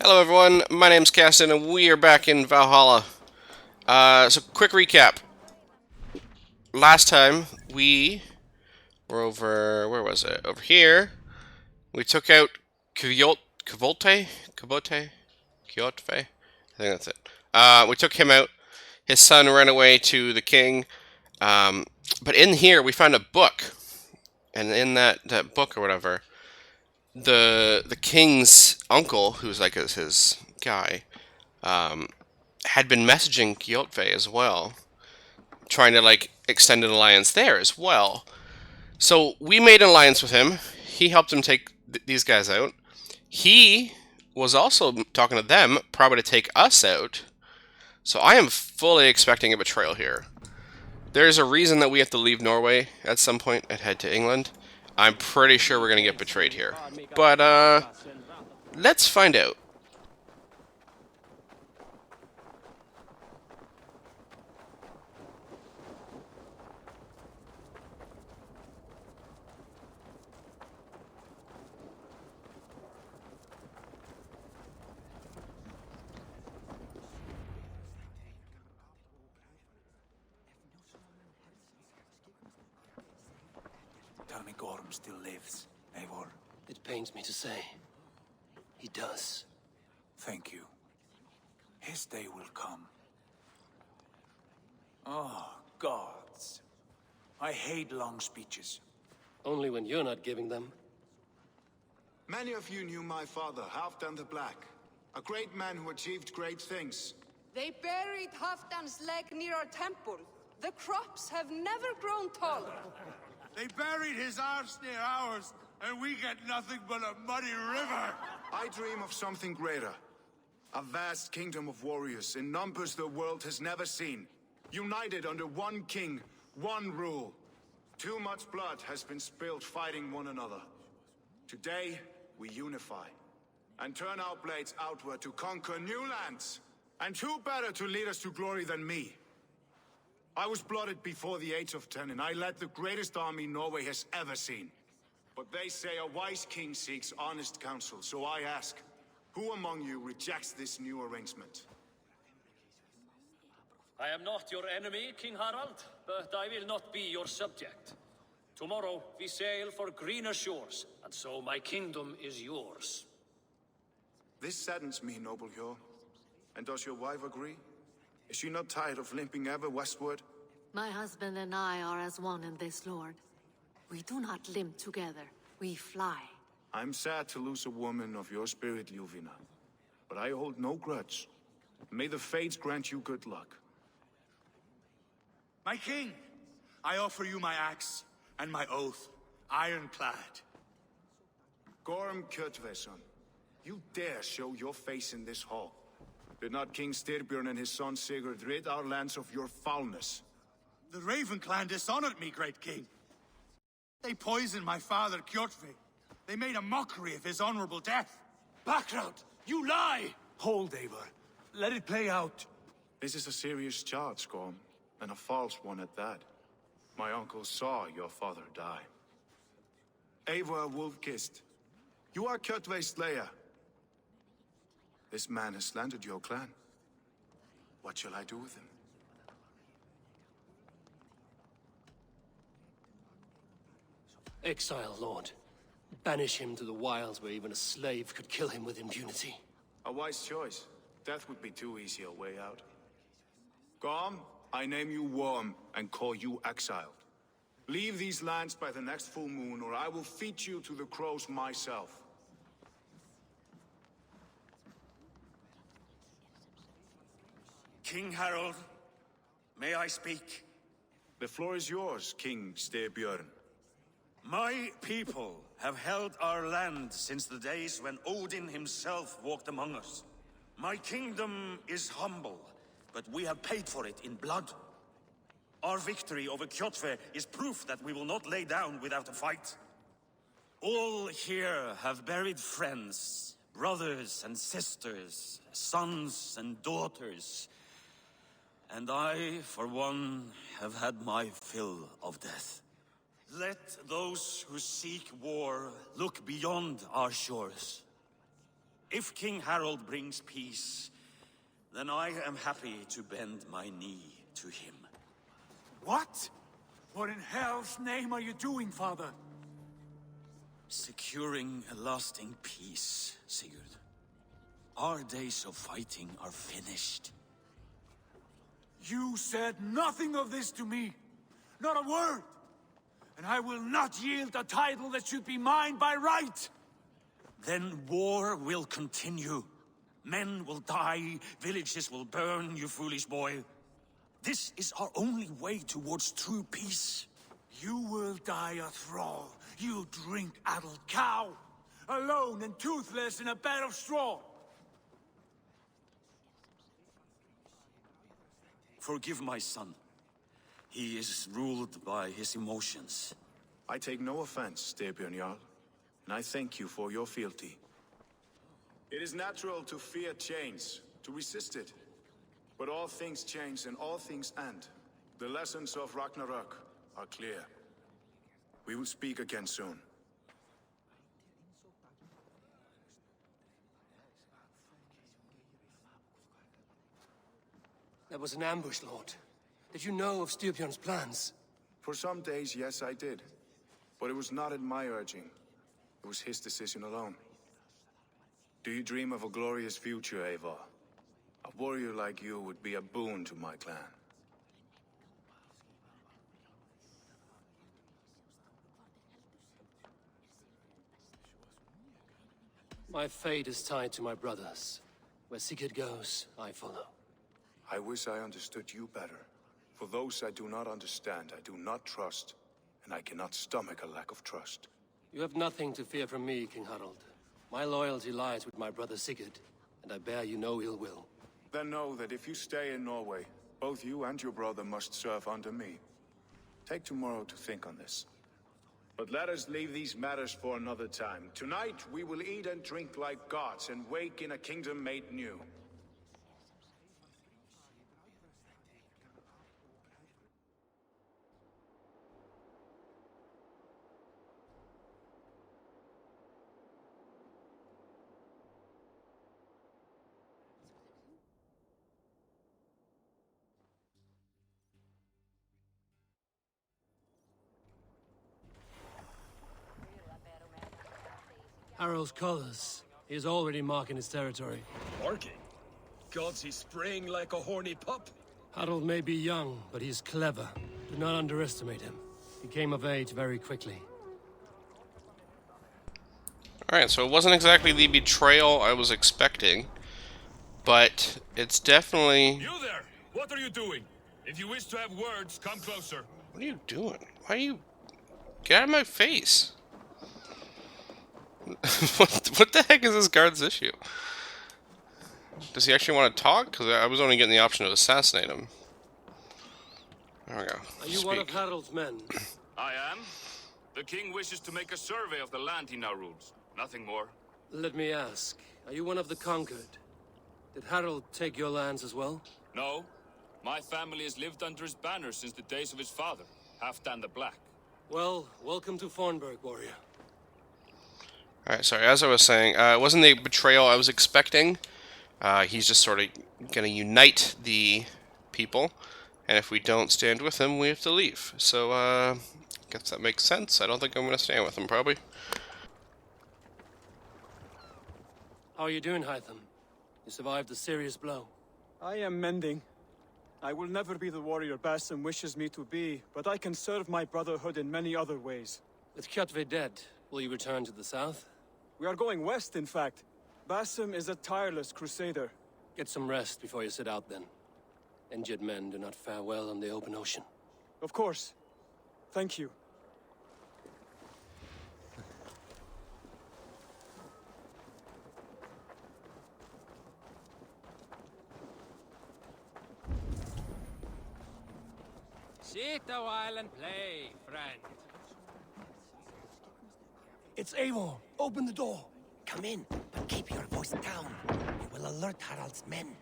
Hello everyone, my name's Caston and we are back in Valhalla. So quick recap. Last time we were over, where was it? Over here. We took out Kyotve? Kyotve? I think that's it. We took him out. His son ran away to the king. But in here we found a book. And in that book or whatever, the king's uncle, who's like his guy, had been messaging Kyotve as well, trying to like extend an alliance there as well. So we made an alliance with him. He helped him take these guys out. He was also talking to them, probably to take us out. So I am fully expecting a betrayal here. There's a reason that we have to leave Norway at some point and head to England. I'm pretty sure we're gonna get betrayed here. But let's find out. Tell me Gorm still lives, Eivor. It pains me to say. He does. Thank you. His day will come. Oh, gods. I hate long speeches. Only when you're not giving them. Many of you knew my father, Halfdan the Black. A great man who achieved great things. They buried Halfdan's leg near our temple. The crops have never grown taller. They buried his arse near ours, and we get nothing but a muddy river. I dream of something greater. A vast kingdom of warriors in numbers the world has never seen. United under one king, one rule. Too much blood has been spilled fighting one another. Today, we unify. And turn our blades outward to conquer new lands. And who better to lead us to glory than me? I was blooded before the age of 10, and I led the greatest army Norway has ever seen. But they say a wise king seeks honest counsel, so I ask, who among you rejects this new arrangement? I am not your enemy, King Harald, but I will not be your subject. Tomorrow we sail for greener shores, and so my kingdom is yours. This saddens me, noble Hjor. And does your wife agree? Is she not tired of limping ever westward? My husband and I are as one in this, Lord. We do not limp together, we fly. I'm sad to lose a woman of your spirit, Ljuvina. But I hold no grudge. May the fates grant you good luck. My king, I offer you my axe and my oath, ironclad. Gorm Kyotve, son. You dare show your face in this hall. Did not King Styrbjörn and his son Sigurd rid our lands of your foulness? The Raven clan dishonored me, great king. They poisoned my father, Kyotve. They made a mockery of his honorable death. Background! You lie! Hold, Eivor. Let it play out. This is a serious charge, Gorm, and a false one at that. My uncle saw your father die. Eivor Wolf-Kissed, you are Kyotve's slayer. This man has slandered your clan. What shall I do with him? Exile, Lord. Banish him to the wilds where even a slave could kill him with impunity. A wise choice. Death would be too easy a way out. Gorm, I name you Worm and call you exiled. Leave these lands by the next full moon, or I will feed you to the crows myself. King Harald, may I speak? The floor is yours, King Styrbjörn. My people have held our land since the days when Odin himself walked among us. My kingdom is humble, but we have paid for it in blood. Our victory over Kyotve is proof that we will not lay down without a fight. All here have buried friends, brothers and sisters, sons and daughters. And I, for one, have had my fill of death. Let those who seek war look beyond our shores. If King Harold brings peace, then I am happy to bend my knee to him. What? What in hell's name are you doing, father? Securing a lasting peace, Sigurd. Our days of fighting are finished. You said nothing of this to me. Not a word. And I will not yield a title that should be mine by right. Then war will continue. Men will die, villages will burn, you foolish boy. This is our only way towards true peace. You will die a thrall. You'll drink addled cow. Alone and toothless in a bed of straw. Forgive my son. He is ruled by his emotions. I take no offense, Styrbjörn Jarl, and I thank you for your fealty. It is natural to fear change, to resist it. But all things change and all things end. The lessons of Ragnarok are clear. We will speak again soon. That was an ambush, Lord. Did you know of Styrbjörn's plans? For some days, yes, I did. But it was not at my urging. It was his decision alone. Do you dream of a glorious future, Eivor? A warrior like you would be a boon to my clan. My fate is tied to my brothers. Where Sigurd goes, I follow. I wish I understood you better. For those I do not understand, I do not trust, and I cannot stomach a lack of trust. You have nothing to fear from me, King Harald. My loyalty lies with my brother Sigurd, and I bear you no ill will. Then know that if you stay in Norway, both you and your brother must serve under me. Take tomorrow to think on this. But let us leave these matters for another time. Tonight, we will eat and drink like gods and wake in a kingdom made new. Harald's colors. He is already marking his territory. Marking? Gods, he's spraying like a horny pup. Harald may be young, but he's clever. Do not underestimate him. He came of age very quickly. Alright, so it wasn't exactly the betrayal I was expecting, but it's definitely... You there! What are you doing? If you wish to have words, come closer. What are you doing? Why are you... Get out of my face! What the heck is this guard's issue? Does he actually want to talk? Because I was only getting the option to assassinate him. There we go. Are you one of Harald's men? I am. The king wishes to make a survey of the land he now rules. Nothing more. Let me ask, are you one of the conquered? Did Harald take your lands as well? No. My family has lived under his banner since the days of his father, Halfdan the Black. Well, welcome to Fornburg, warrior. Alright, sorry, as I was saying, it wasn't the betrayal I was expecting. He's just sort of going to unite the people, and if we don't stand with him, we have to leave. So, I guess that makes sense. I don't think I'm going to stand with him, probably. How are you doing, Hytham? You survived a serious blow. I am mending. I will never be the warrior Basim wishes me to be, but I can serve my brotherhood in many other ways. With Kyotve dead, will you return to the south? We are going west, in fact. Basim is a tireless crusader. Get some rest before you set out, then. Injured men do not fare well on the open ocean. Of course. Thank you. Sit a while and play, friend. It's Eivor. Open the door. Come in, but keep your voice down. You will alert Harald's men.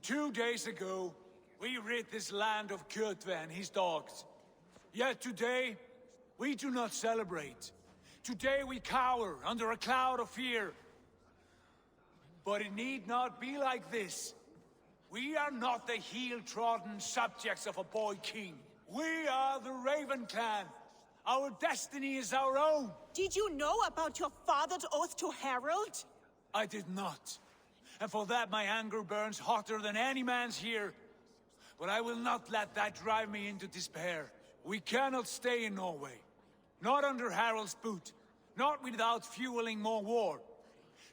2 days ago, we rid this land of Kyotve and his dogs. Yet today, we do not celebrate. Today we cower under a cloud of fear. But it need not be like this. We are not the heel-trodden subjects of a boy king. We are the Raven clan. Our destiny is our own. Did you know about your father's oath to Harold? I did not. And for that my anger burns hotter than any man's here. But I will not let that drive me into despair. We cannot stay in Norway. Not under Harold's boot. Not without fueling more war.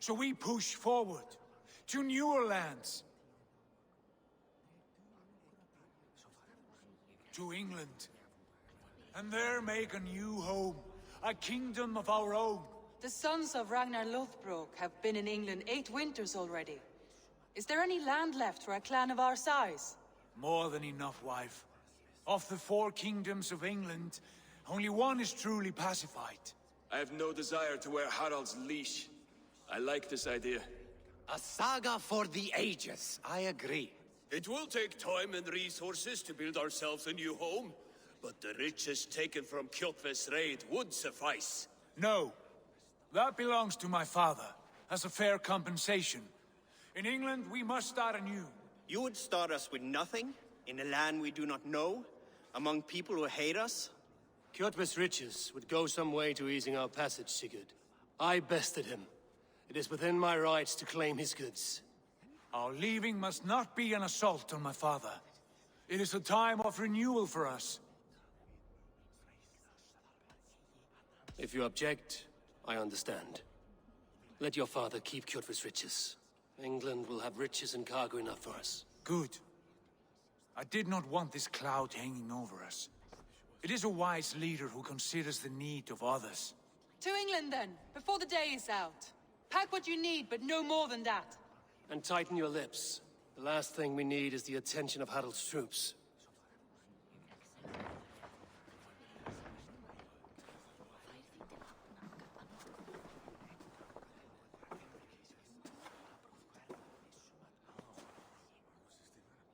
So we push forward. To newer lands. To England. And there make a new home. A kingdom of our own. The sons of Ragnar Lothbrok have been in England 8 winters already. Is there any land left for a clan of our size? More than enough, wife. Of the 4 kingdoms of England, only one is truly pacified. I have no desire to wear Harald's leash. I like this idea. A saga for the ages, I agree. It will take time and resources to build ourselves a new home, but the riches taken from Kyotve's raid would suffice. No. That belongs to my father, as a fair compensation. In England, we must start anew. You would start us with nothing? In a land we do not know? Among people who hate us? Kyotve's riches would go some way to easing our passage, Sigurd. I bested him. It is within my rights to claim his goods. Our leaving must not be an assault on my father. It is a time of renewal for us. If you object, I understand. Let your father keep Kyotve's riches. England will have riches and cargo enough for us. Good. I did not want this cloud hanging over us. It is a wise leader who considers the need of others. To England then, before the day is out. Pack what you need, but no more than that. And tighten your lips. The last thing we need is the attention of Harald's troops.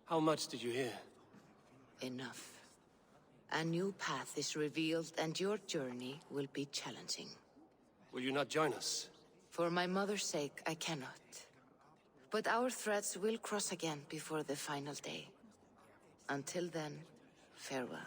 How much did you hear? Enough. A new path is revealed and your journey will be challenging. Will you not join us? For my mother's sake, I cannot. But our threads will cross again before the final day. Until then, farewell.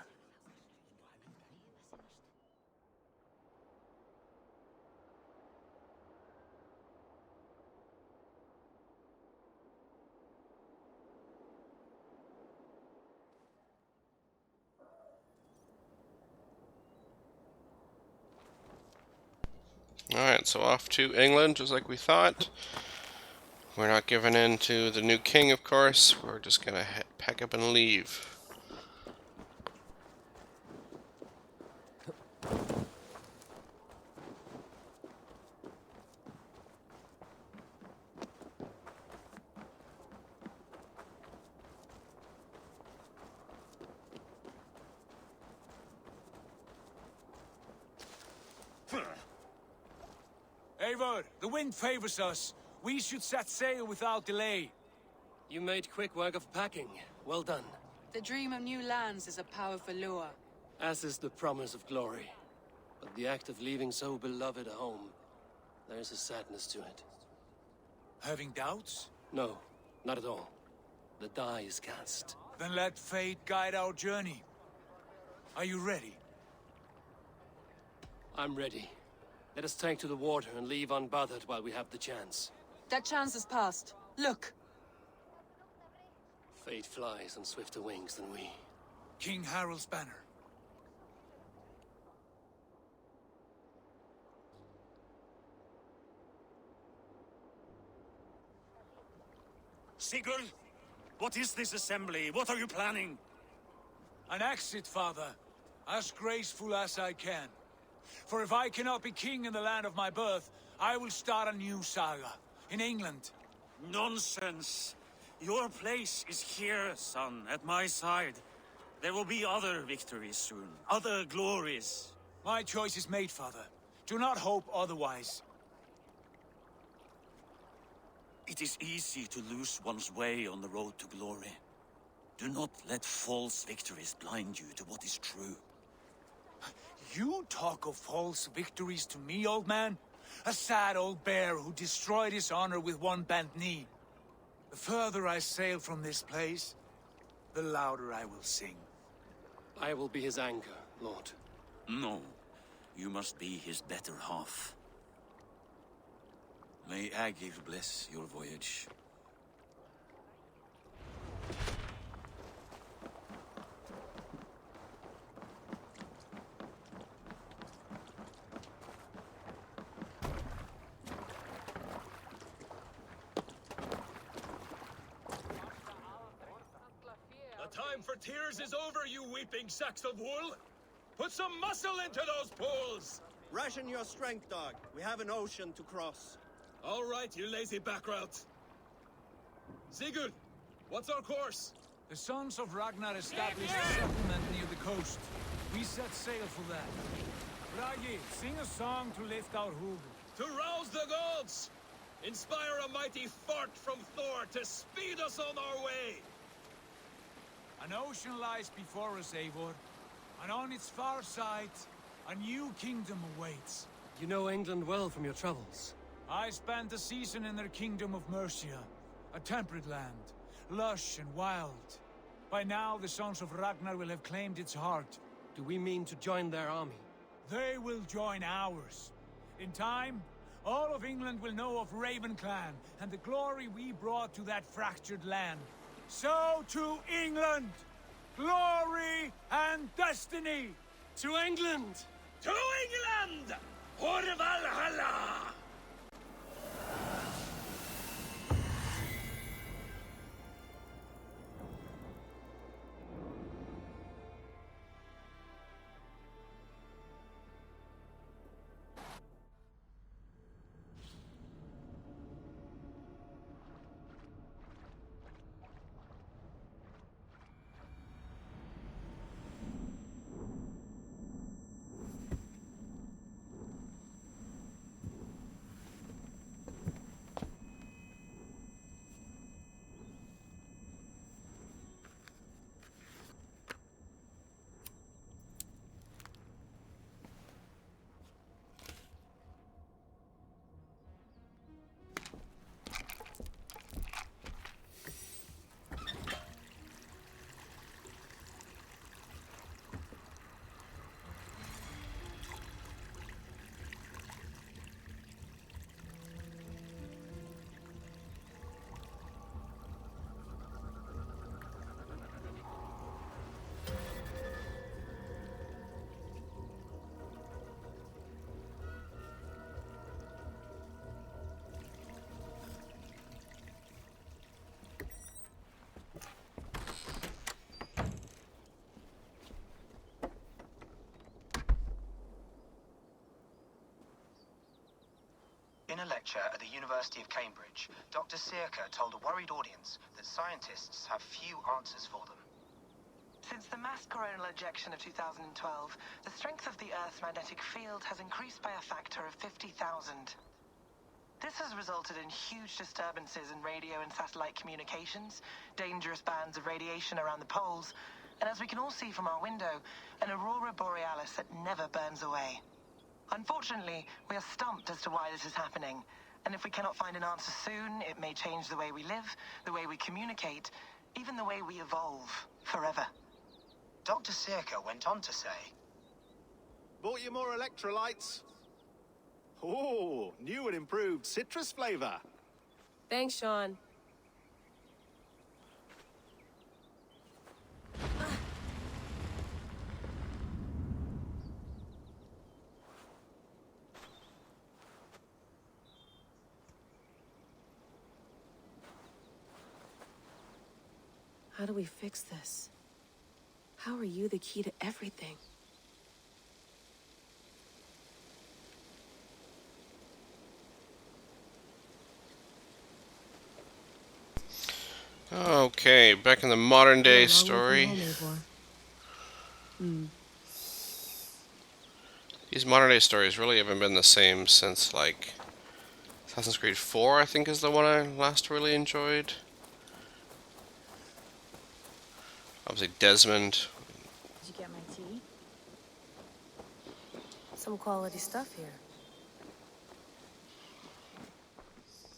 Alright, so off to England, just like we thought. We're not giving in to the new king, of course. We're just gonna pack up and leave. Eivor, the wind favors us. We should set sail without delay. You made quick work of packing. Well done. The dream of new lands is a powerful lure. As is the promise of glory. But the act of leaving so beloved a home, there's a sadness to it. Having doubts? No, not at all. The die is cast. Then let fate guide our journey. Are you ready? I'm ready. Let us take to the water and leave unbothered while we have the chance. That chance is past. Look! Fate flies on swifter wings than we. King Harald's banner. Sigurd, what is this assembly? What are you planning? An exit, father. As graceful as I can. For if I cannot be king in the land of my birth, I will start a new saga. In England. Nonsense. Your place is here, son, at my side. There will be other victories soon. Other glories. My choice is made, father. Do not hope otherwise. It is easy to lose one's way on the road to glory. Do not let false victories blind you to what is true. You talk of false victories to me, old man? A sad old bear who destroyed his honor with one bent knee. The further I sail from this place, the louder I will sing. I will be his anchor, Lord. No, you must be his better half. May Agir bless your voyage. The time for tears is over, you weeping sacks of wool! Put some muscle into those pools! Ration your strength, dog. We have an ocean to cross. All right, you lazy backrout. Sigurd, what's our course? The sons of Ragnar established a settlement near the coast. We set sail for that. Bragi, sing a song to lift our hood. To rouse the gods! Inspire a mighty fart from Thor to speed us on our way! An ocean lies before us, Eivor, and on its far side, a new kingdom awaits. You know England well from your travels. I spent a season in their kingdom of Mercia, a temperate land, lush and wild. By now, the sons of Ragnar will have claimed its heart. Do we mean to join their army? They will join ours. In time, all of England will know of Ravenclan and the glory we brought to that fractured land. So to England! Glory and destiny! To England! To England! For Valhalla! In a lecture at the University of Cambridge, Dr. Sirka told a worried audience that scientists have few answers for them. Since the mass coronal ejection of 2012, the strength of the Earth's magnetic field has increased by a factor of 50,000. This has resulted in huge disturbances in radio and satellite communications, dangerous bands of radiation around the poles, and as we can all see from our window, an aurora borealis that never burns away. Unfortunately, we are stumped as to why this is happening, and if we cannot find an answer soon, it may change the way we live, the way we communicate, even the way we evolve, forever. Dr. Sirka went on to say, Bought you more electrolytes? Oh, new and improved citrus flavor. Thanks, Sean. How do we fix this? How are you the key to everything? Okay, back in the modern day story. These modern day stories really haven't been the same since, like, Assassin's Creed 4, I think, is the one I last really enjoyed. Obviously, Desmond. Did you get my tea? Some quality stuff here.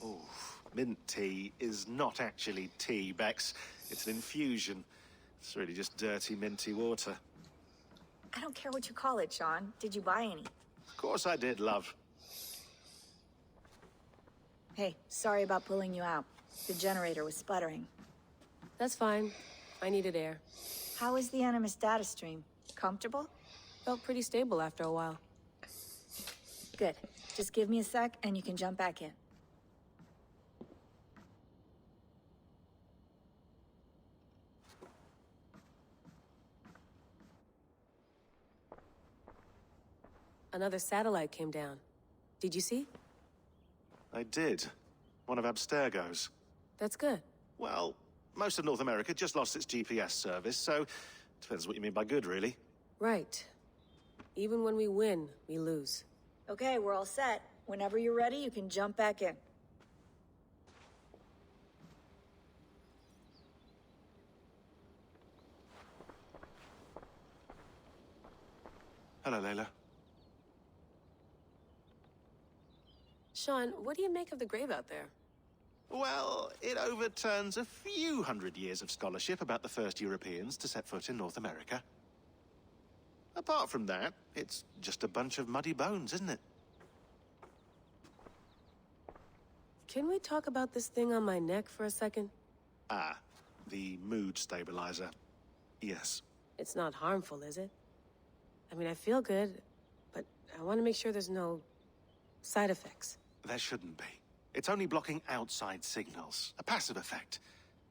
Oh, mint tea is not actually tea, Bex. It's an infusion. It's really just dirty, minty water. I don't care what you call it, Sean. Did you buy any? Of course I did, love. Hey, sorry about pulling you out. The generator was sputtering. That's fine. I needed air. How was the Animus data stream? Comfortable? Felt pretty stable after a while. Good. Just give me a sec and you can jump back in. Another satellite came down. Did you see? I did. One of Abstergo's. That's good. Well, most of North America just lost its GPS service, so depends what you mean by good, really. Right. Even when we win, we lose. Okay, we're all set. Whenever you're ready, you can jump back in. Hello, Layla. Sean, what do you make of the grave out there? Well, it overturns a few hundred years of scholarship about the first Europeans to set foot in North America. Apart from that, it's just a bunch of muddy bones, isn't it? Can we talk about this thing on my neck for a second? Ah, the mood stabilizer. Yes. It's not harmful, is it? I mean, I feel good, but I want to make sure there's no side effects. There shouldn't be. It's only blocking outside signals, a passive effect.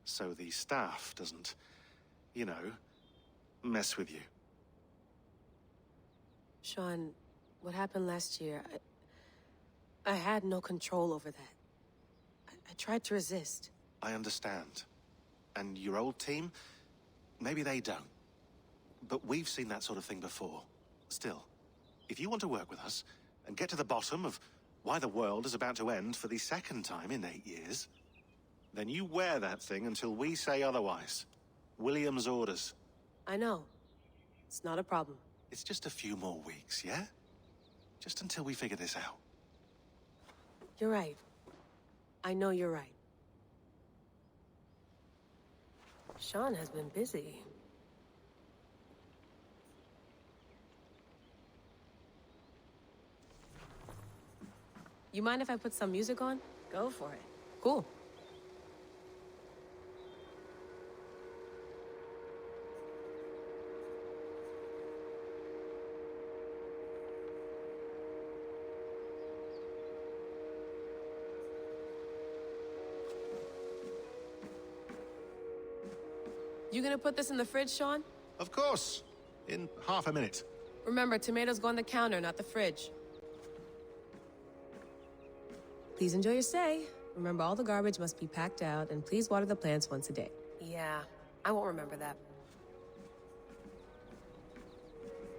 So the staff doesn't, you know, mess with you. Sean, what happened last year, I had no control over that. I tried to resist. I understand. And your old team, maybe they don't. But we've seen that sort of thing before. Still, if you want to work with us and get to the bottom of why the world is about to end for the second time in 8 years, then you wear that thing until we say otherwise. William's orders. I know. It's not a problem. It's just a few more weeks, yeah? Just until we figure this out. You're right. I know you're right. Sean has been busy. You mind if I put some music on? Go for it. Cool. You gonna put this in the fridge, Sean? Of course. In half a minute. Remember, tomatoes go on the counter, not the fridge. Please enjoy your stay. Remember, all the garbage must be packed out, and please water the plants once a day. Yeah, I won't remember that.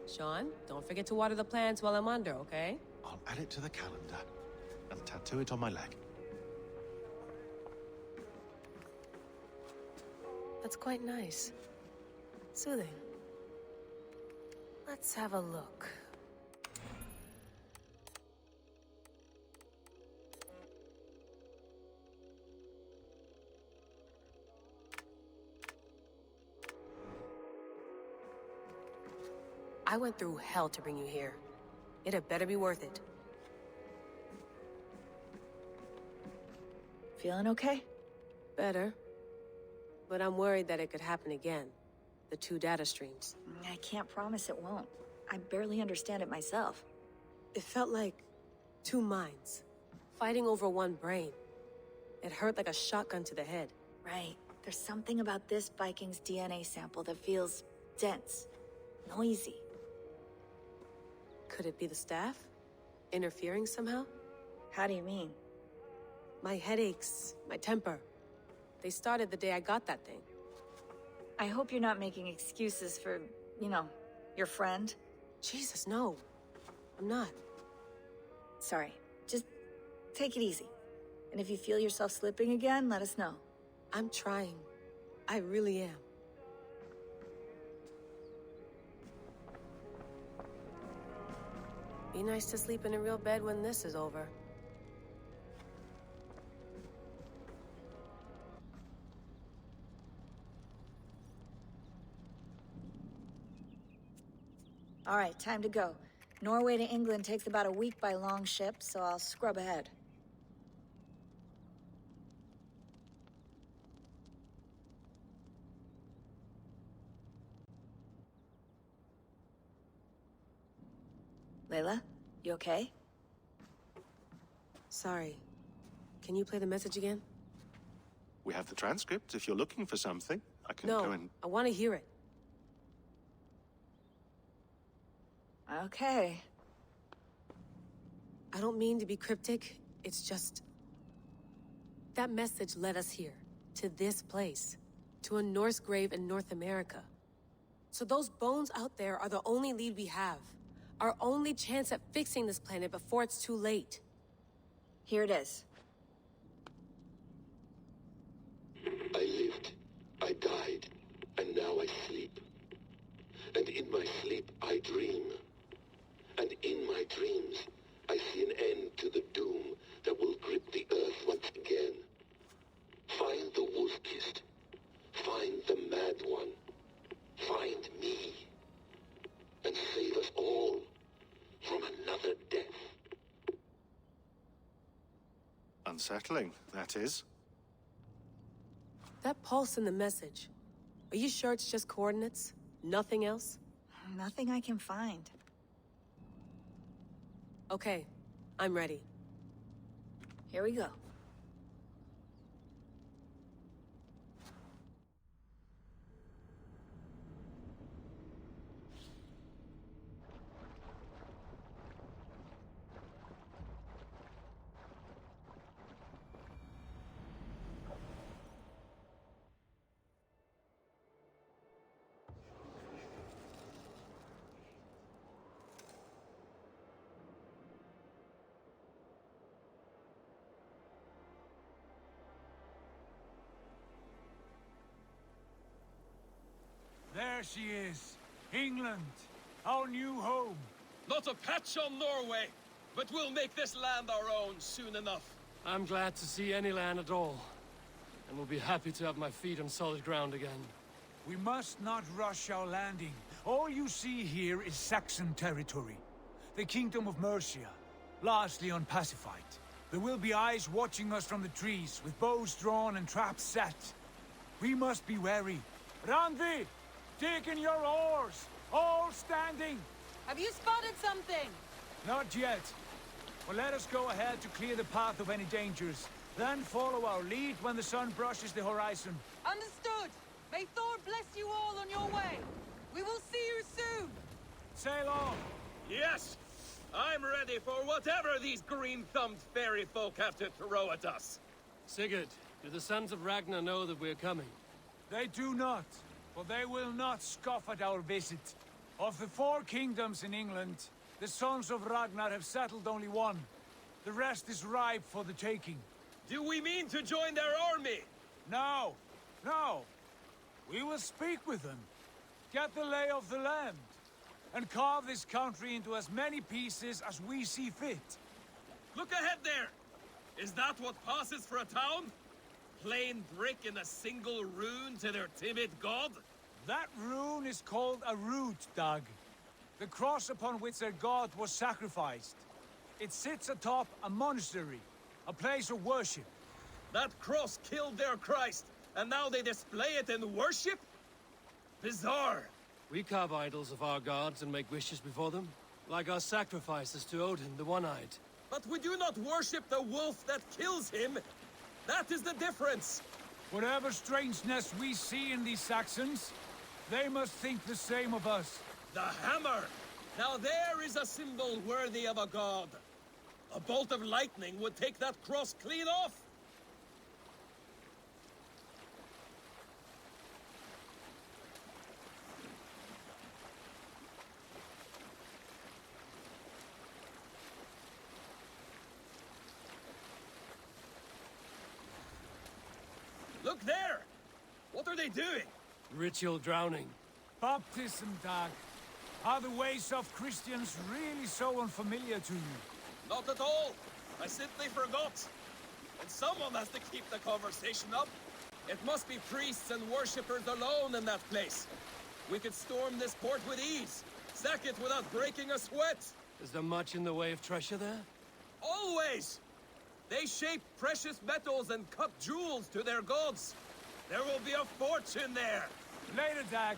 Sean, don't forget to water the plants while I'm under, okay? I'll add it to the calendar and tattoo it on my leg. That's quite nice. Soothing. Let's have a look. I went through hell to bring you here. It had better be worth it. Feeling okay? Better. But I'm worried that it could happen again. The 2 data streams. I can't promise it won't. I barely understand it myself. It felt like 2 minds, fighting over 1 brain. It hurt like a shotgun to the head. Right. There's something about this Viking's DNA sample that feels dense, noisy. Could it be the staff? Interfering somehow? How do you mean? My headaches, my temper. They started the day I got that thing. I hope you're not making excuses for, you know, your friend. Jesus, no. I'm not. Sorry. Just take it easy. And if you feel yourself slipping again, let us know. I'm trying. I really am. Be nice to sleep in a real bed when this is over. All right, time to go. Norway to England takes about a week by long ship, so I'll scrub ahead. Layla, you okay? Sorry. Can you play the message again? We have the transcript. If you're looking for something, I can go and... No, I want to hear it. Okay. I don't mean to be cryptic. It's just... that message led us here. To this place. To a Norse grave in North America. So those bones out there are the only lead we have. Our only chance at fixing this planet before it's too late. Here it is. I lived, I died, and now I sleep. And in my sleep I dream. And in my dreams I see an end to the doom that will grip the earth once again. Find the wolf-kissed. Find the mad one. Find me. And save us all from another death. Unsettling, that is. That pulse in the message. Are you sure it's just coordinates? Nothing else? Nothing I can find. Okay, I'm ready. Here we go. There she is. England. Our new home. Not a patch on Norway, but we'll make this land our own soon enough. I'm glad to see any land at all. And will be happy to have my feet on solid ground again. We must not rush our landing. All you see here is Saxon territory. The Kingdom of Mercia, largely unpacified. There will be eyes watching us from the trees, with bows drawn and traps set. We must be wary. Randvi! Dig in your oars! All standing! Have you spotted something? Not yet. Well, let us go ahead to clear the path of any dangers. Then follow our lead when the sun brushes the horizon. Understood. May Thor bless you all on your way. We will see you soon. Sail on. Yes! I'm ready for whatever these green-thumbed fairy folk have to throw at us. Sigurd, do the sons of Ragnar know that we're coming? They do not. But they will not scoff at our visit. Of the 4 kingdoms in England, the sons of Ragnar have settled only one. The rest is ripe for the taking. Do we mean to join their army? No. No. We will speak with them. Get the lay of the land. And carve this country into as many pieces as we see fit. Look ahead there! Is that what passes for a town? Plain brick in a single rune to their timid god? That rune is called a root, Dag. The cross upon which their god was sacrificed. It sits atop a monastery, a place of worship. That cross killed their Christ, and now they display it in worship? Bizarre. We carve idols of our gods and make wishes before them, like our sacrifices to Odin, the One-Eyed. But we do not worship the wolf that kills him. That is the difference. Whatever strangeness we see in these Saxons, they must think the same of us. The hammer! Now there is a symbol worthy of a god. A bolt of lightning would take that cross clean off. Look there! What are they doing? Ritual drowning. Baptism, Dag. Are the ways of Christians really so unfamiliar to you? Not at all. I simply forgot. And someone has to keep the conversation up. It must be priests and worshippers alone in that place. We could storm this port with ease. Sack it without breaking a sweat. Is there much in the way of treasure there? Always! They shape precious metals and cut jewels to their gods. There will be a fortune there. Later, Dag.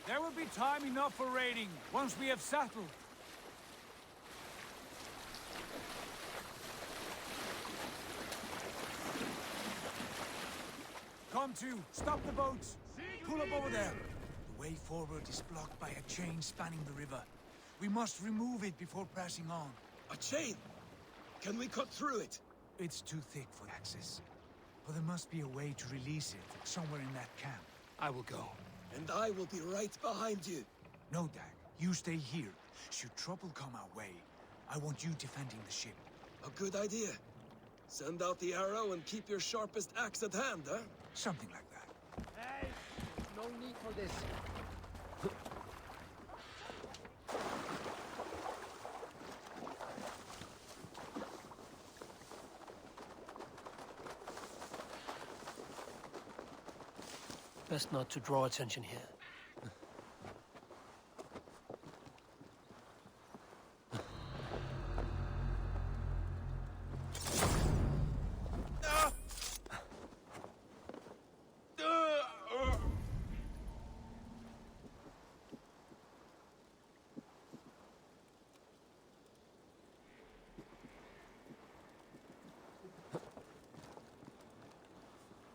There will be time enough for raiding once we have settled. Come to, stop the boats. Pull up over there. The way forward is blocked by a chain spanning the river. We must remove it before pressing on. A chain? Can we cut through it? It's too thick for access. But there must be a way to release it somewhere in that camp. I will go. And I will be right behind you. No, Dag. You stay here. Should trouble come our way, I want you defending the ship. A good idea. Send out the arrow and keep your sharpest axe at hand, huh? Something like that. Hey! No need for this. Best not to draw attention here.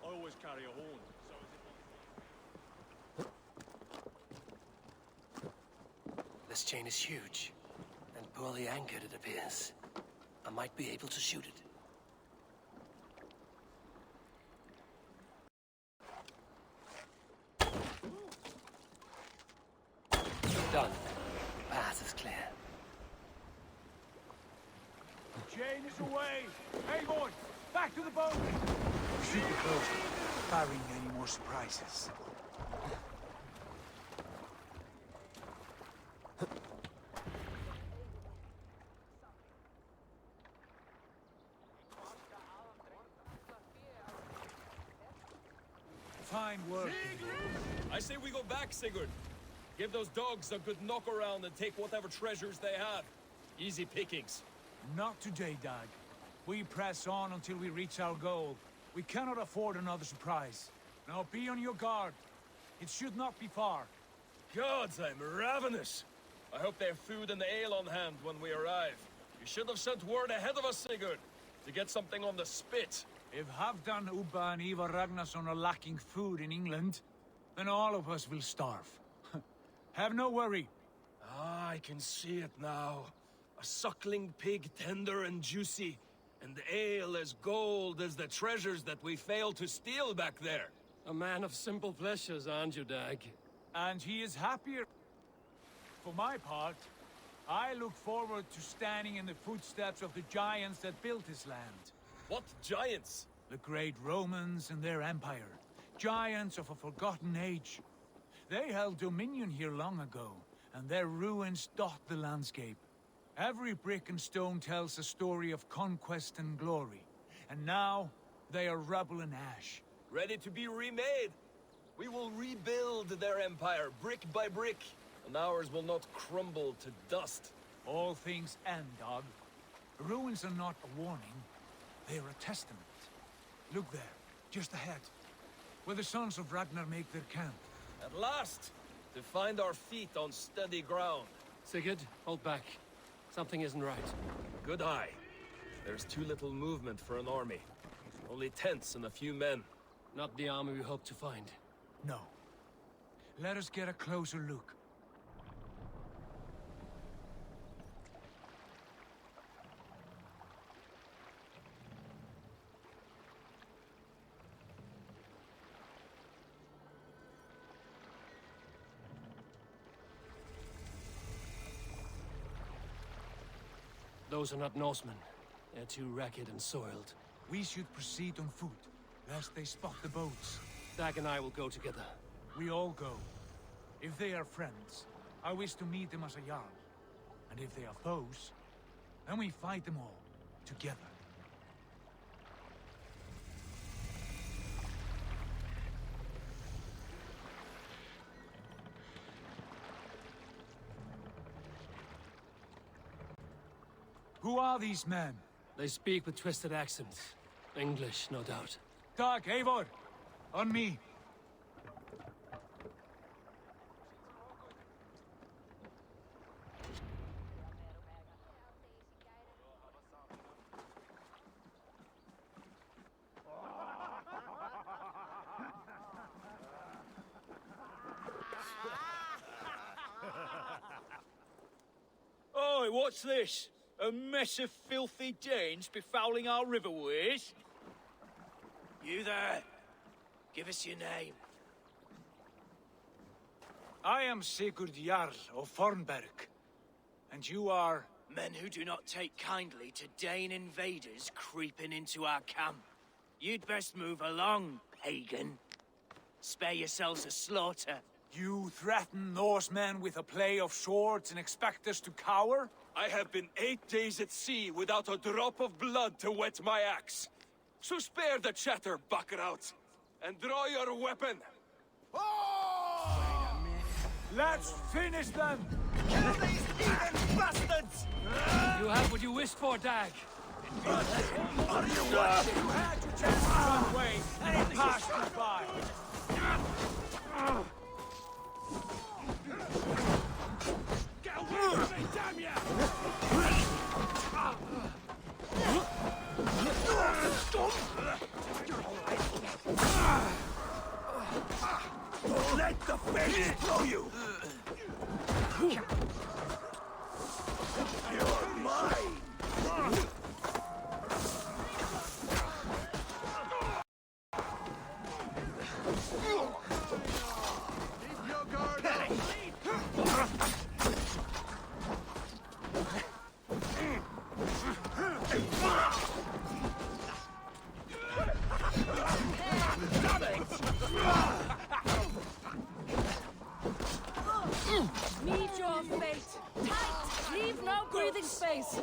I always carry a horn. This chain is huge, and poorly anchored, it appears. I might be able to shoot it. Done. Path is clear. Chain is away. Hey, boy, back to the boat. Shoot the boat, barring any more surprises. Fine work. I say we go back, Sigurd. Give those dogs a good knock around and take whatever treasures they have. Easy pickings. Not today, Dag. We press on until we reach our goal. We cannot afford another surprise. Now be on your guard. It should not be far. Gods, I'm ravenous. I hope they have food and ale on hand when we arrive. You should have sent word ahead of us, Sigurd, to get something on the spit. If Halfdan, Ubba and Ivar Ragnarsson are lacking food in England, then all of us will starve. Have no worry. Ah, I can see it now. A suckling pig, tender and juicy, and ale as gold as the treasures that we failed to steal back there. A man of simple pleasures, aren't you, Dag? And he is happier. For my part, I look forward to standing in the footsteps of the giants that built this land. What giants? The great Romans and their empire. Giants of a forgotten age. They held dominion here long ago, and their ruins dot the landscape. Every brick and stone tells a story of conquest and glory. And now, they are rubble and ash. Ready to be remade. We will rebuild their empire, brick by brick, and ours will not crumble to dust. All things end, dog. Ruins are not a warning. They are a testament. Look there, just ahead, where the sons of Ragnar make their camp. At last, to find our feet on steady ground. Sigurd, hold back. Something isn't right. Good eye. There's too little movement for an army. Only tents and a few men. Not the army we hope to find. No. Let us get a closer look. Those are not Norsemen. They're too ragged and soiled. We should proceed on foot, lest they spot the boats. Dag and I will go together. We all go. If they are friends, I wish to meet them as a Jarl. And if they are foes, then we fight them all, together. Who are these men? They speak with twisted accents. English, no doubt. Dag, Eivor! On me! Oi, what's this? A mess of filthy Danes befouling our riverways? You there! Give us your name. I am Sigurd Jarl of Fornberg. And you are... Men who do not take kindly to Dane invaders creeping into our camp. You'd best move along, pagan. Spare yourselves a slaughter. You threaten Norsemen with a play of swords and expect us to cower? I have been 8 days at sea without a drop of blood to wet my axe. So spare the chatter, buckraut, and draw your weapon. Let's finish them! Kill these heathen bastards! You have what you wished for, Dag. Are you watching? You had your chance to run away, and it passed you by. Get away from me, damn ya! Let the fish throw you! You're mine! Keep your guard up! Meet your fate. Tight. Leave no breathing space.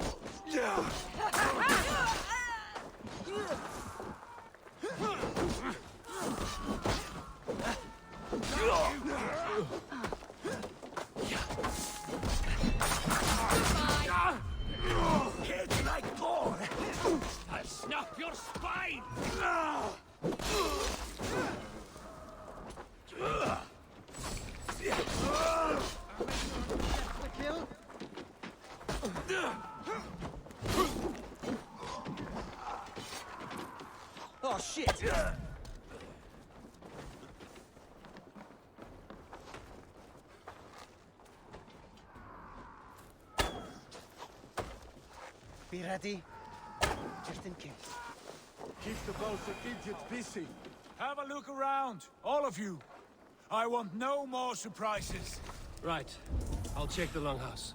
Kids like more! I'll snap your spine! Kill? Oh shit! Be ready, just in case. Keep the Baltic idiot busy. Have a look around, all of you. I want no more surprises. Right. I'll check the longhouse.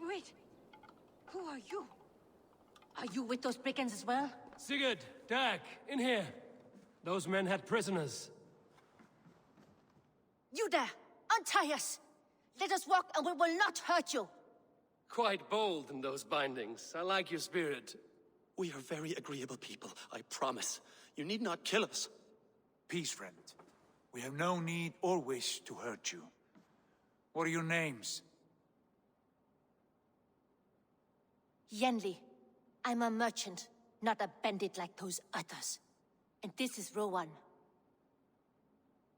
Wait. Who are you? Are you with those brigands as well? Sigurd, Dag, in here. Those men had prisoners. You there! Untie us! Let us walk and we will not hurt you! Quite bold in those bindings. I like your spirit. We are very agreeable people, I promise. You need not kill us. Peace, friend. We have no need or wish to hurt you. What are your names? Yenli. I'm a merchant, not a bandit like those others. And this is Rowan.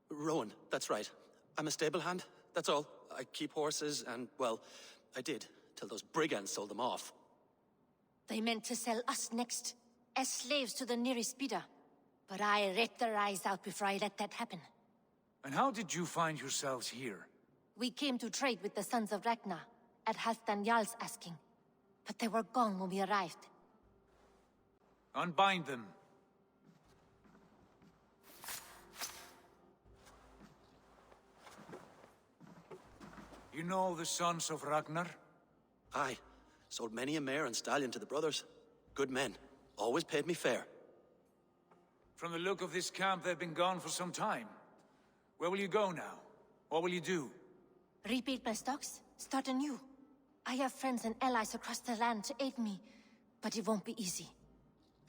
Rowan, that's right. I'm a stable hand, that's all. I keep horses and, well, I did, till those brigands sold them off. They meant to sell us next, as slaves to the nearest bidder. But I ripped their eyes out before I let that happen. And how did you find yourselves here? We came to trade with the Sons of Ragnar, at Halfdan Jarl's asking. But they were gone when we arrived. Unbind them. You know the Sons of Ragnar? Aye. Sold many a mare and stallion to the brothers. Good men. Always paid me fair. From the look of this camp, they've been gone for some time. Where will you go now? What will you do? Rebuild my stocks, start anew. I have friends and allies across the land to aid me, but it won't be easy.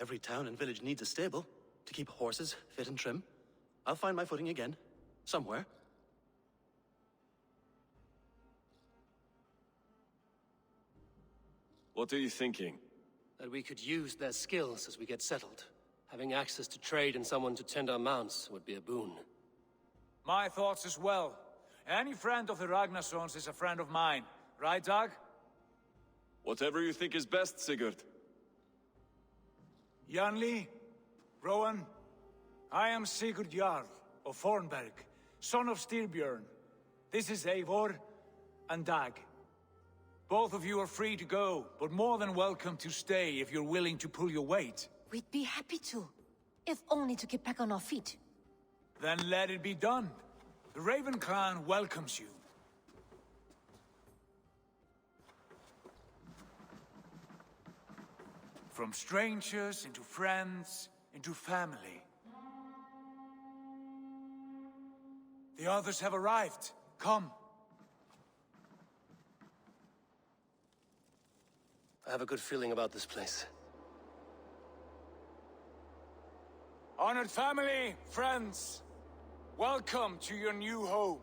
Every town and village needs a stable to keep horses fit and trim. I'll find my footing again. Somewhere. What are you thinking? That we could use their skills as we get settled. Having access to trade and someone to tend our mounts would be a boon. My thoughts as well. Any friend of the Ragnarsons is a friend of mine. Right, Dag? Whatever you think is best, Sigurd. Janli, Rowan, I am Sigurd Jarl of Fornberg, son of Styrbjörn. This is Eivor and Dag. Both of you are free to go, but more than welcome to stay if you're willing to pull your weight. We'd be happy to, if only to get back on our feet. Then let it be done. The Raven clan welcomes you. From strangers into friends, into family. The others have arrived. Come. I have a good feeling about this place. Honored family, friends, welcome to your new home.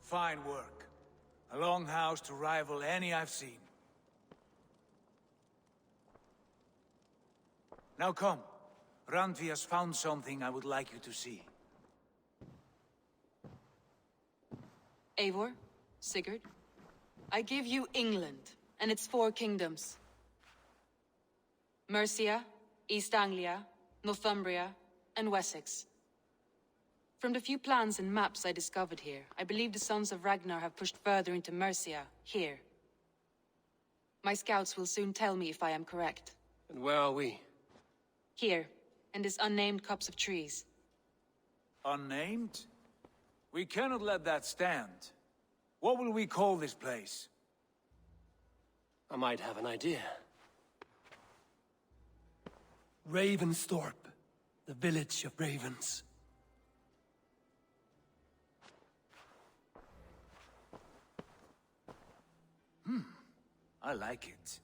Fine work. A longhouse to rival any I've seen. Now come. Randvi has found something I would like you to see. Eivor, Sigurd, I give you England and its 4 kingdoms. Mercia, East Anglia, Northumbria, and Wessex. From the few plans and maps I discovered here, I believe the Sons of Ragnar have pushed further into Mercia, here. My scouts will soon tell me if I am correct. And where are we? Here, in this unnamed copse of trees. Unnamed? We cannot let that stand. What will we call this place? I might have an idea. Ravensthorpe, the village of ravens. I like it.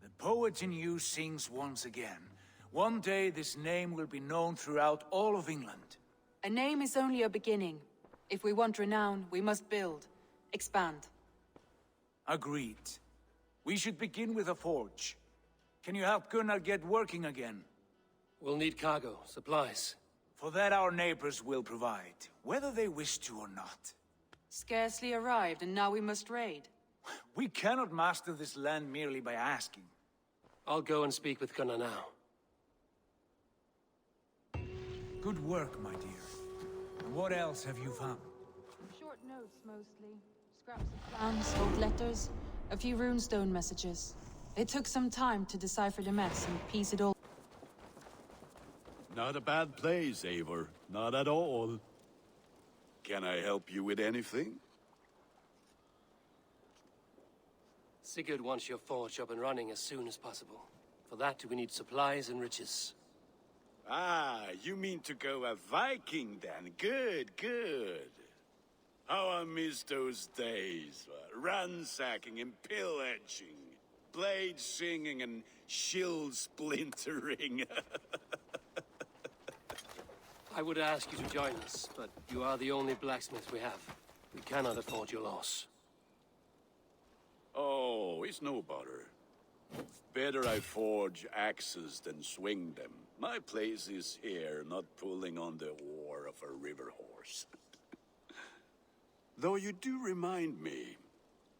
The poet in you sings once again. One day this name will be known throughout all of England. A name is only a beginning. If we want renown, we must build, expand. Agreed. We should begin with a forge. Can you help Gunnar get working again? We'll need cargo, supplies. For that our neighbors will provide, whether they wish to or not. Scarcely arrived, and now we must raid. We cannot master this land merely by asking. I'll go and speak with Gunnar now. Good work, my dear. And what else have you found? Short notes, mostly. Scraps of plans, old letters, a few runestone messages. It took some time to decipher the mess and piece it all. Not a bad place, Eivor. Not at all. Can I help you with anything? Sigurd wants your forge up and running as soon as possible. For that, we need supplies and riches. Ah, you mean to go a Viking then? Good, good. How I miss those days. Ransacking and pillaging. Blade singing and shield splintering. I would ask you to join us, but you are the only blacksmith we have. We cannot afford your loss. Oh, it's no bother. Better I forge axes than swing them. My place is here, not pulling on the oar of a river horse. Though you do remind me,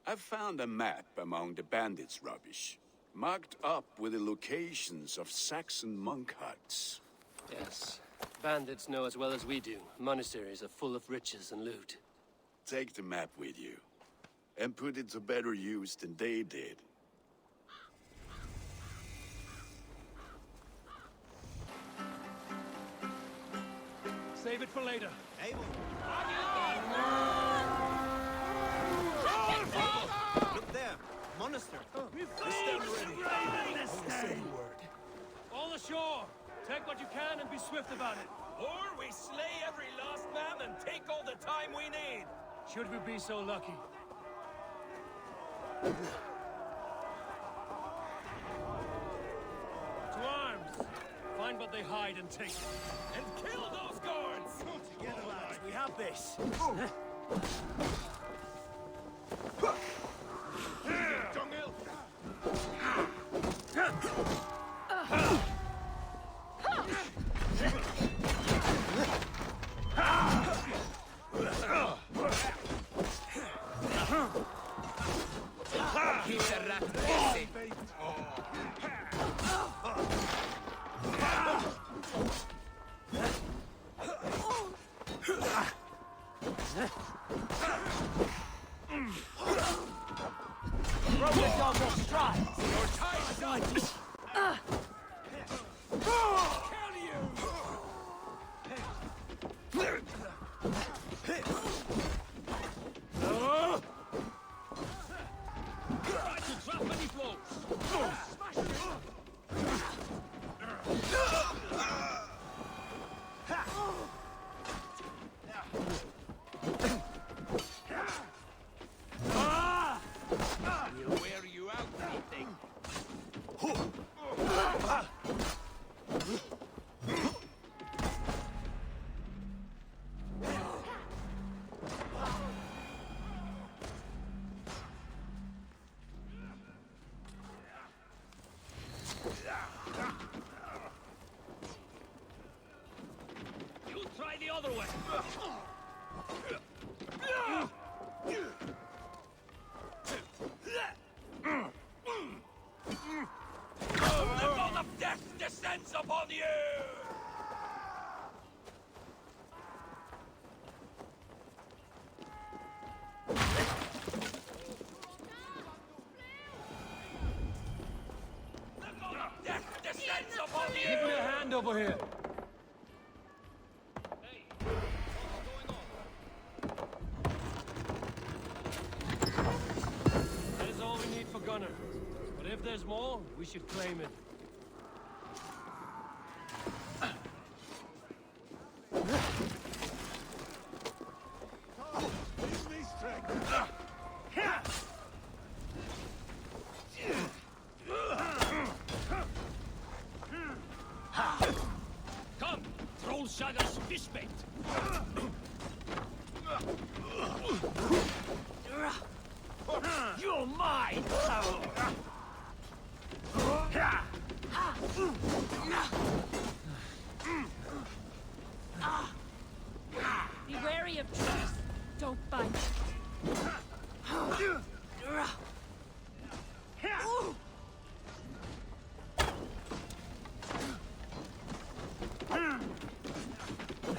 I've found a map among the bandits' rubbish, marked up with the locations of Saxon monk huts. Yes. Bandits know as well as we do. Monasteries are full of riches and loot. Take the map with you, and put it to better use than they did. Save it for later. Abel. Look there. Monastery. All ashore! Take what you can and be swift about it. Or we slay every last man and take all the time we need. Should we be so lucky? To arms! Find what they hide and take it. And kill those guards! Together, lads, we have this. Keep the rat busy. Throw the dog off stride. Your time is up. Kill you! Try to drop any blows. We'll wear you out, anything. You try the other way. The ball of death descends upon you! The ball of death descends upon you! Give me a hand over here. That is all we need for Gunner. But if there's more, we should claim it. Give me strength. Come, Trollshagger's fishbait. You're mine! Be wary of trees. Don't bite.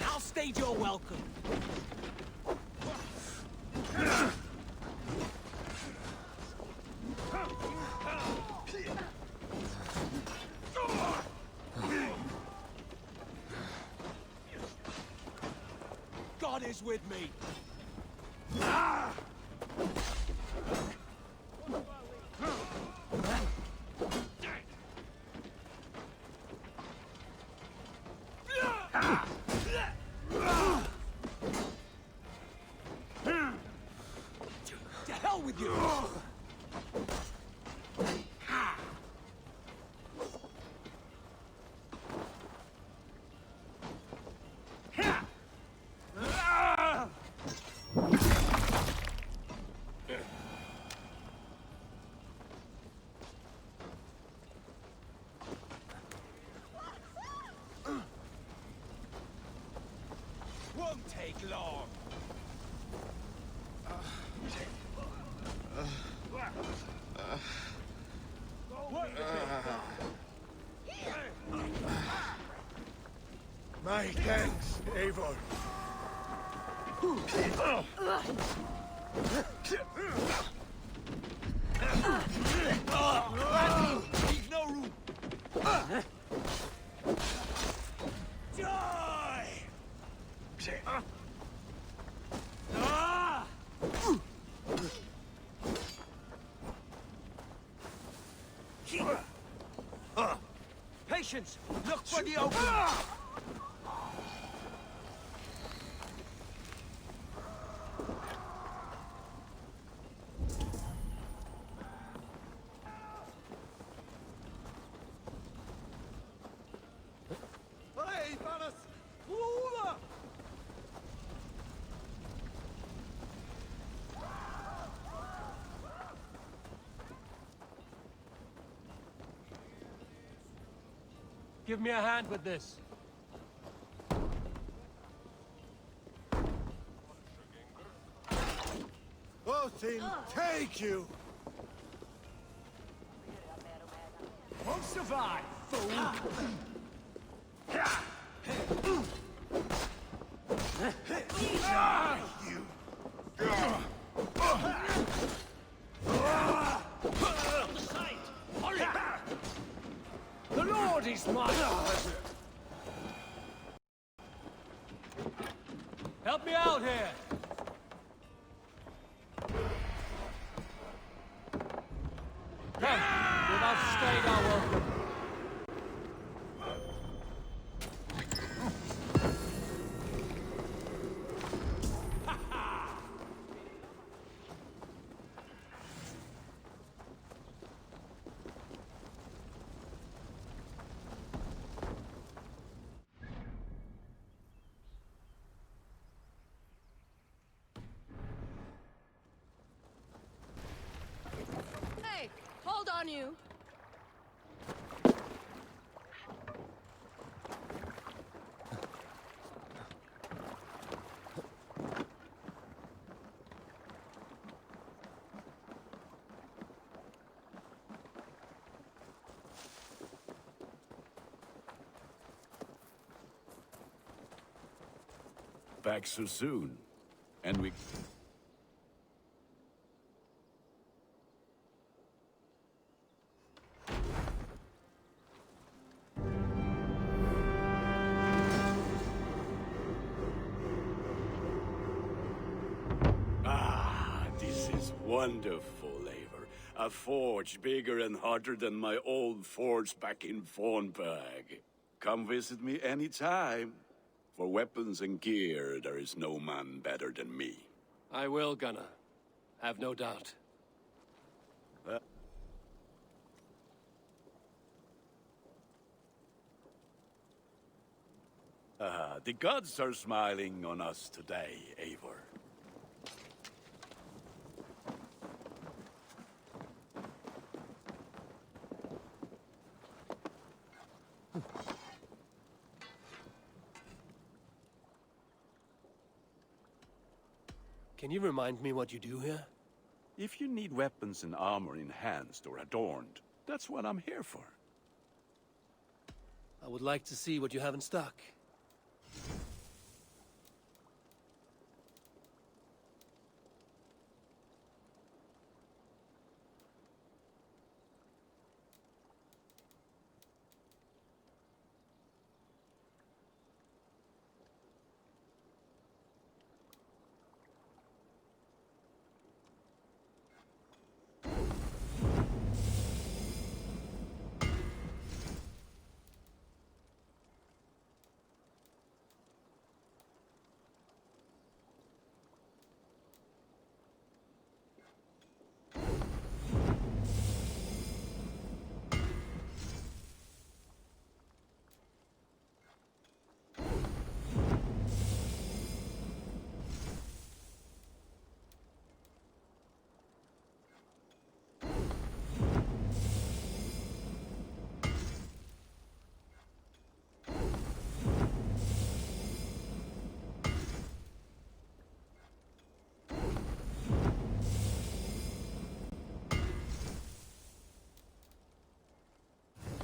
I'll stage your welcome. God is with me. To hell with you! Won't take long. My thanks, Eivor. Leave no room. Die! Patience! Look for the opening! Hey, Valis! Lula! Give me a hand with this. Odin, take you! Won't survive, fool! You! On the side! Hurry! The Lord is mine! Help me out here! Come, without staying our welcome. Hey, hold on you. Back so soon. And we... Ah, this is wonderful, Eivor. A forge bigger and hotter than my old forge back in Fornburg. Come visit me anytime. For weapons and gear, there is no man better than me. I will, Gunnar. Have no doubt. The gods are smiling on us today, Eivor. Can you remind me what you do here? If you need weapons and armor enhanced or adorned, that's what I'm here for. I would like to see what you have in stock.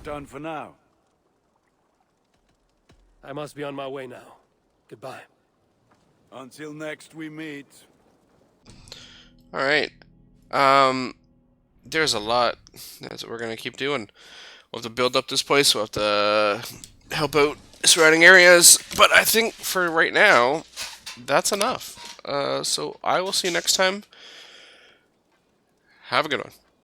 done for now. I must be on my way now. Goodbye. Until next we meet. Alright. There's a lot. That's what we're gonna keep doing. We'll have to build up this place. We'll have to help out surrounding areas. But I think for right now, that's enough. So I will see you next time. Have a good one.